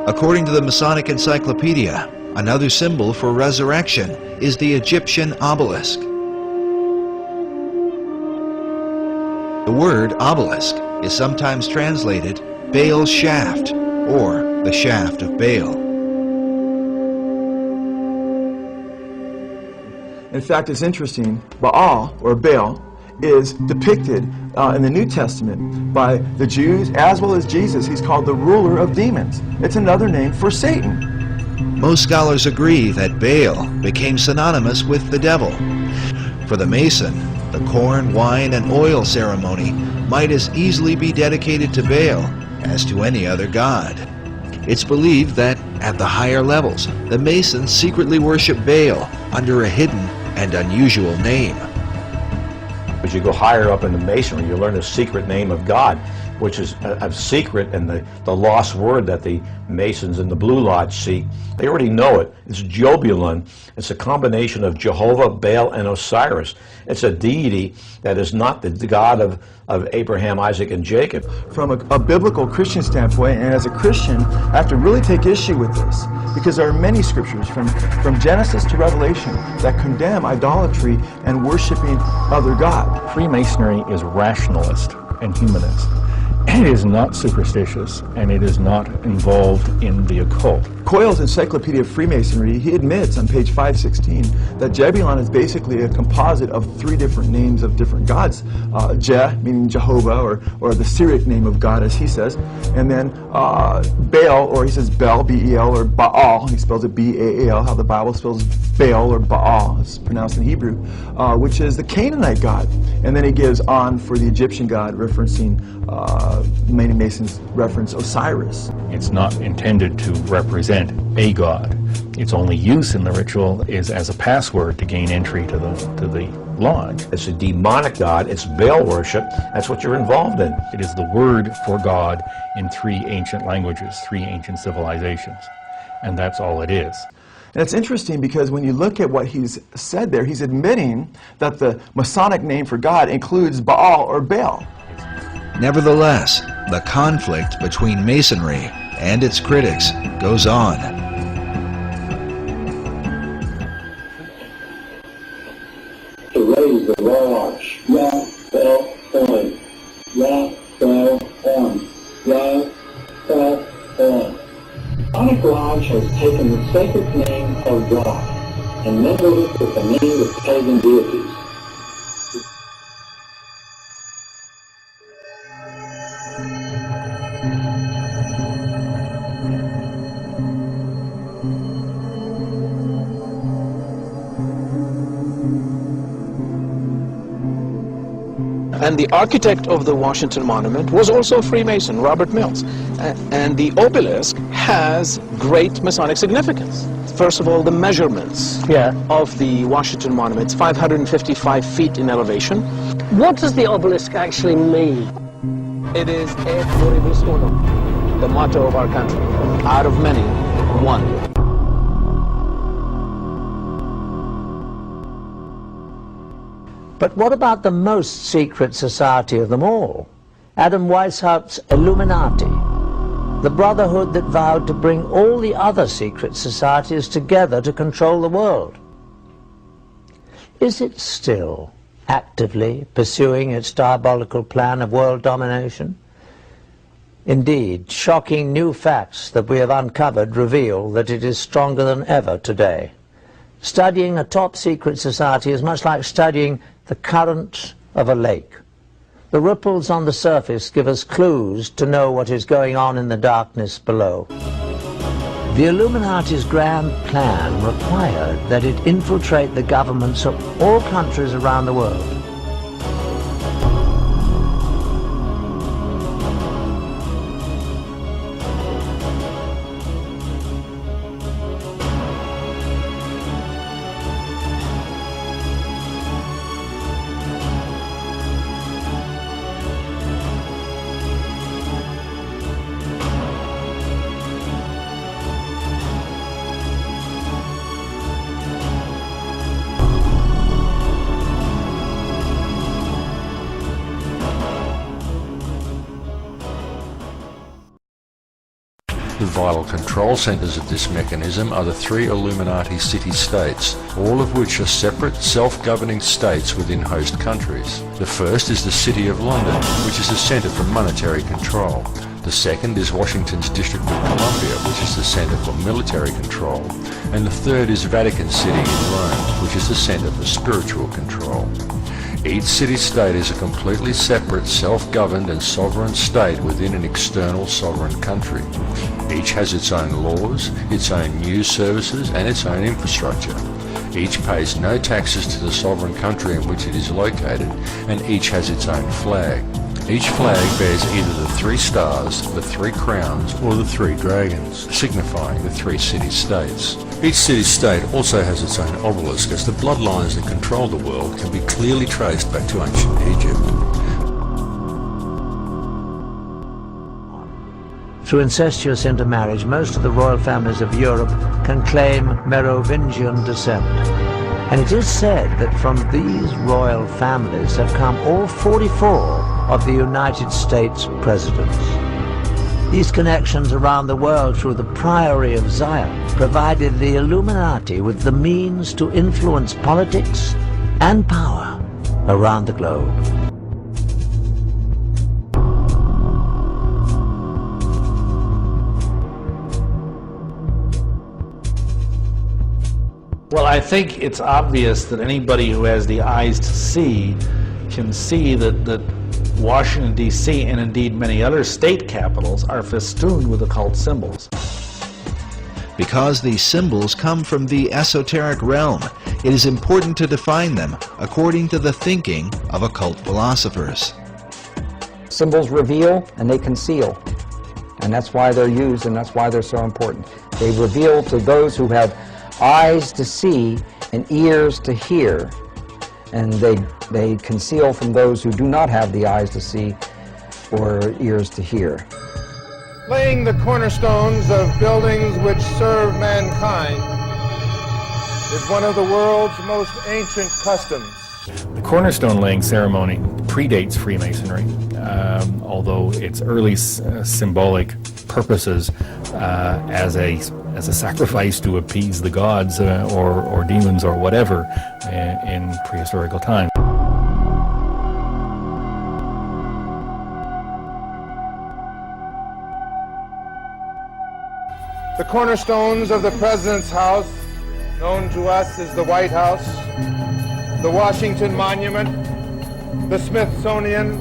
According to the Masonic Encyclopedia, another symbol for resurrection is the Egyptian obelisk. The word obelisk is sometimes translated Baal's shaft or the shaft of Baal. In fact, it's interesting, Baal, or Baal, is depicted in the New Testament by the Jews as well as Jesus. He's called the ruler of demons. It's another name for Satan. Most scholars agree that Baal became synonymous with the devil. For the Mason, the corn, wine, and oil ceremony might as easily be dedicated to Baal as to any other god. It's believed that at the higher levels, the Masons secretly worship Baal under a hidden and unusual name. As you go higher up in the Masonry, you learn the secret name of God, which is a secret and the lost word that the Masons in the Blue Lodge seek. They already know it. It's Jobulon. It's a combination of Jehovah, Baal, and Osiris. It's a deity that is not the God of Abraham, Isaac, and Jacob. From a biblical Christian standpoint, and as a Christian, I have to really take issue with this, because there are many scriptures from Genesis to Revelation that condemn idolatry and worshiping other gods. Freemasonry is rationalist and humanist. It is not superstitious, and it is not involved in the occult. Coyle's Encyclopedia of Freemasonry, he admits on page 516 that Jebulon is basically a composite of 3 different names of different gods. Je, meaning Jehovah, or the Syriac name of God, as he says, and then Baal, or he says Bel, B-E-L, or Baal, he spells it B-A-A-L, how the Bible spells Baal, or Baal, it's pronounced in Hebrew, which is the Canaanite god. And then he gives on for the Egyptian god, referencing many Masons reference Osiris. It's not intended to represent a god. Its only use in the ritual is as a password to gain entry to the lodge. It's a demonic god. It's Baal worship. That's what you're involved in. It is the word for God in 3 ancient languages, 3 ancient civilizations, and that's all it is. And it's interesting because when you look at what he's said there, he's admitting that the Masonic name for God includes Baal or Baal. Nevertheless, the conflict between Masonry and its critics goes on. To raise the royal arch. Yah, Bel, On. Yah, Bel, On. Yah, Bel, On. Masonic Lodge has taken the sacred name of God and mingled it with the name of pagan deities. And the architect of the Washington Monument was also a Freemason, Robert Mills. And the obelisk has great Masonic significance. First of all, the measurements of the Washington Monument. It's 555 feet in elevation. What does the obelisk actually mean? It is Et Pluribus Unum, the motto of our country. Out of many, one. But what about the most secret society of them all? Adam Weishaupt's Illuminati, the brotherhood that vowed to bring all the other secret societies together to control the world. Is it still actively pursuing its diabolical plan of world domination? Indeed, shocking new facts that we have uncovered reveal that it is stronger than ever today. Studying a top-secret society is much like studying the current of a lake. The ripples on the surface give us clues to know what is going on in the darkness below. The Illuminati's grand plan required that it infiltrate the governments of all countries around the world. The vital control centres of this mechanism are the three Illuminati city-states, all of which are separate, self-governing states within host countries. The first is the City of London, which is the centre for monetary control. The second is Washington's District of Columbia, which is the centre for military control. And the third is Vatican City in Rome, which is the centre for spiritual control. Each city-state is a completely separate, self-governed and sovereign state within an external sovereign country. Each has its own laws, its own news services and its own infrastructure. Each pays no taxes to the sovereign country in which it is located, and each has its own flag. Each flag bears either the 3 stars, the 3 crowns, or the 3 dragons, signifying the 3 city-states. Each city-state also has its own obelisk, as the bloodlines that control the world can be clearly traced back to ancient Egypt. Through incestuous intermarriage, most of the royal families of Europe can claim Merovingian descent. And it is said that from these royal families have come all 44 of the United States presidents. These connections around the world through the Priory of Zion provided the Illuminati with the means to influence politics and power around the globe. Well, I think it's obvious that anybody who has the eyes to see can see that Washington, D.C., and indeed many other state capitals are festooned with occult symbols. Because these symbols come from the esoteric realm, it is important to define them according to the thinking of occult philosophers. Symbols reveal and they conceal, and that's why they're used and that's why they're so important. They reveal to those who have eyes to see and ears to hear, and they conceal from those who do not have the eyes to see or ears to hear. Laying the cornerstones of buildings which serve mankind is one of the world's most ancient customs. The cornerstone laying ceremony predates Freemasonry, although its early symbolic purposes as a sacrifice to appease the gods or demons or whatever in prehistorical times. The cornerstones of the President's house, known to us as the White House, the Washington Monument, the Smithsonian,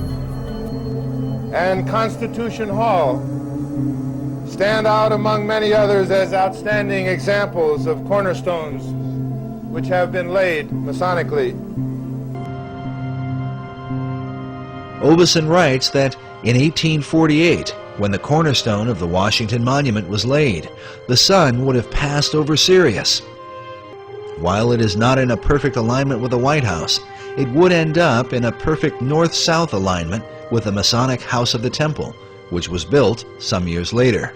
and Constitution Hall stand out among many others as outstanding examples of cornerstones which have been laid Masonically. Obelisks writes that in 1848, when the cornerstone of the Washington Monument was laid, the sun would have passed over Sirius. While it is not in a perfect alignment with the White House, it would end up in a perfect north-south alignment with the Masonic House of the Temple, which was built some years later.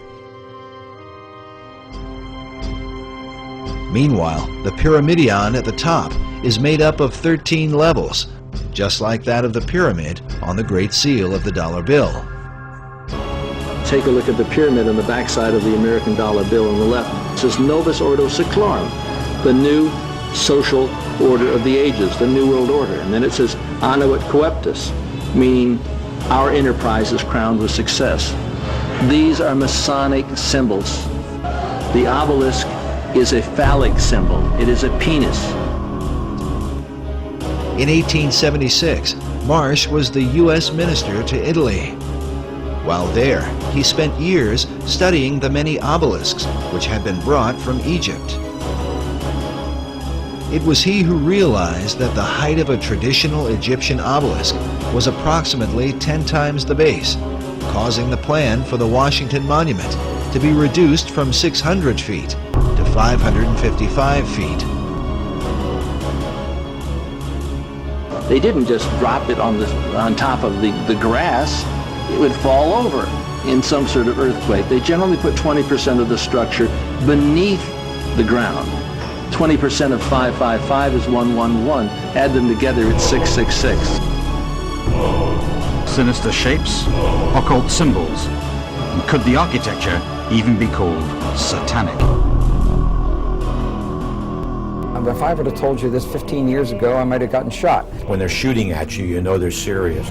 Meanwhile, the Pyramidion at the top is made up of 13 levels, just like that of the pyramid on the Great Seal of the dollar bill. Take a look at the pyramid on the backside of the American dollar bill on the left. It says Novus Ordo Seclorum, the new social order of the ages, the New World Order. And then it says Annuit Coeptus, meaning our enterprise is crowned with success. These are Masonic symbols. The obelisk is a phallic symbol. It is a penis. In 1876, Marsh was the U.S. minister to Italy. While there, he spent years studying the many obelisks which had been brought from Egypt. It was he who realized that the height of a traditional Egyptian obelisk was approximately 10 times the base, causing the plan for the Washington Monument to be reduced from 600 feet to 555 feet. They didn't just drop it on top of the grass. It would fall over in some sort of earthquake. They generally put 20% of the structure beneath the ground. 20% of 555 is 111. Add them together, it's 666. Sinister shapes, occult symbols. And could the architecture even be called satanic. If I would have told you this 15 years ago, I might have gotten shot. When they're shooting at you, you know they're serious.